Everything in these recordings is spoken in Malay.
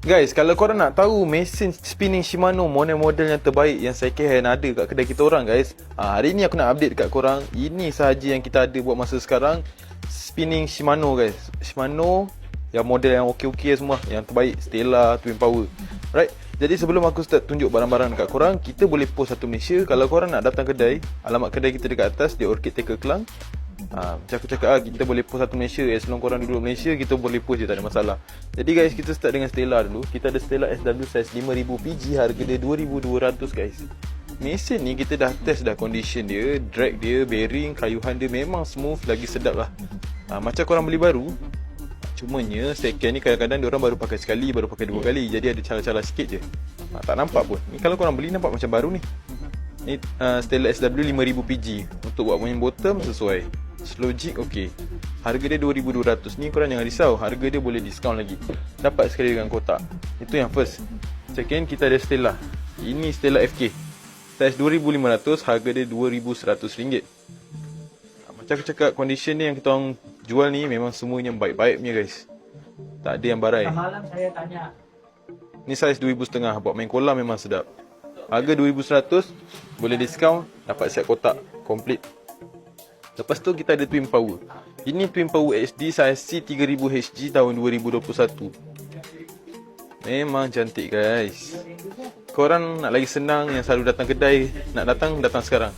Guys, kalau korang nak tahu mesin spinning Shimano model-model yang terbaik yang second hand ada kat kedai kita orang guys, hari ni aku nak update dekat korang. Ini sahaja yang kita ada buat masa sekarang. Spinning Shimano guys, Shimano yang model yang okey-okey semua, yang terbaik, Stella, Twin Power. Right, jadi sebelum aku start tunjuk barang-barang dekat korang, kita boleh post satu Malaysia. Kalau korang nak datang kedai, alamat kedai kita dekat atas, di Orchid Taker Klang. Macam aku cakap kita boleh post satu Malaysia. Selama korang duduk Malaysia, kita boleh post je, tak ada masalah. Jadi guys, kita start dengan Stella dulu. Kita ada Stella SW size 5000 PG, harga dia 2200 guys. Mesin ni kita dah test dah condition dia, drag dia, bearing, kayuhan dia memang smooth, lagi sedap lah. Macam korang beli baru, cumanya second ni kadang-kadang diorang baru pakai sekali, baru pakai dua kali. Jadi ada calar-calar sikit je, tak nampak pun. Ni kalau korang beli nampak macam baru ni. Ni Stella SW 5000 PG. Untuk buat main bottom sesuai. Slow jig okey. Harga dia 2200. Ni korang jangan risau, harga dia boleh diskaun lagi. Dapat sekali dengan kotak. Itu yang first. Second, kita ada Stella. Ini Stella FK size 2500, harga dia RM2100. Macam aku cakap, condition ni yang kita orang jual ni memang semuanya baik-baik punya guys. Tak ada yang barai. Malam saya tanya. Ni size 2500, buat main kolam memang sedap. Harga 2100, boleh diskaun, dapat set kotak komplit. Lepas tu kita ada Twin Power. Ini Twin Power HD size C3000 HG tahun 2021. Memang cantik guys. Korang nak lagi senang, yang selalu datang kedai, nak datang sekarang.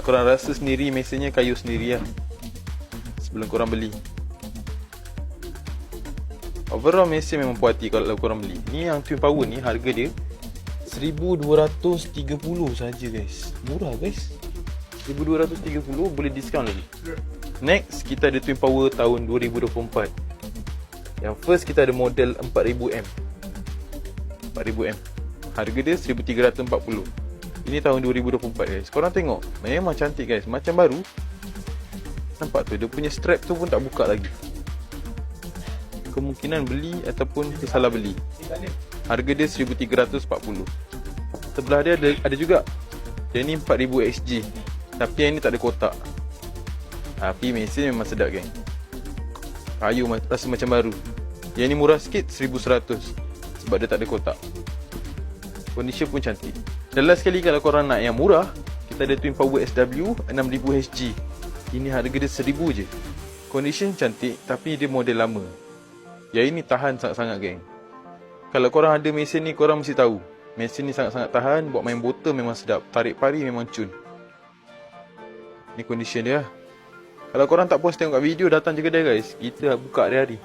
Korang rasa sendiri mesinnya, kayu sendiri lah sebelum korang beli. Overall mesin memang puas hati kalau korang beli. Ni yang Twin Power ni, harga dia 1230 saja guys. Murah guys, 1230, boleh diskaun lagi. Next, kita ada Twin Power tahun 2024. Yang first, kita ada model 4000M. 4000M, harga dia 1340. Ini tahun 2024 guys. Korang tengok, memang cantik guys, macam baru. Nampak tu, dia punya strap tu pun tak buka lagi. Kemungkinan beli ataupun tersalah beli. Harga dia 1340. Sebelah dia ada juga. Dia ni 4000 XG, tapi yang ni tak ada kotak. Tapi mesin memang sedap geng. Kayu rasa macam baru. Yang ni murah sikit, 1100, sebab dia tak ada kotak. Condition pun cantik. Dan last sekali, kalau korang nak yang murah, kita ada Twin Power SW 6000 HG. Ini harga dia 1000 je. Condition cantik, tapi dia model lama. Yang ini tahan sangat-sangat geng. Kalau korang ada mesin ni, korang mesti tahu mesin ni sangat-sangat tahan. Buat main bottom memang sedap. Tarik pari memang cun. Ni condition dia. Kalau korang tak puas tengok kat video, datang je kedai guys. Kita buka hari-hari,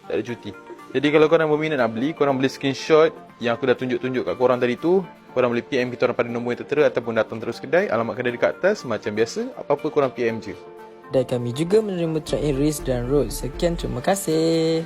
tak ada cuti. Jadi kalau korang berminat nak beli, korang boleh screenshot yang aku dah tunjuk-tunjuk kat korang tadi tu. Korang boleh PM kita orang pada nombor yang tertera, ataupun datang terus kedai. Alamat kedai dekat atas. Macam biasa, apa-apa korang PM je. Dan kami juga menerima track in race dan road. Sekian, terima kasih.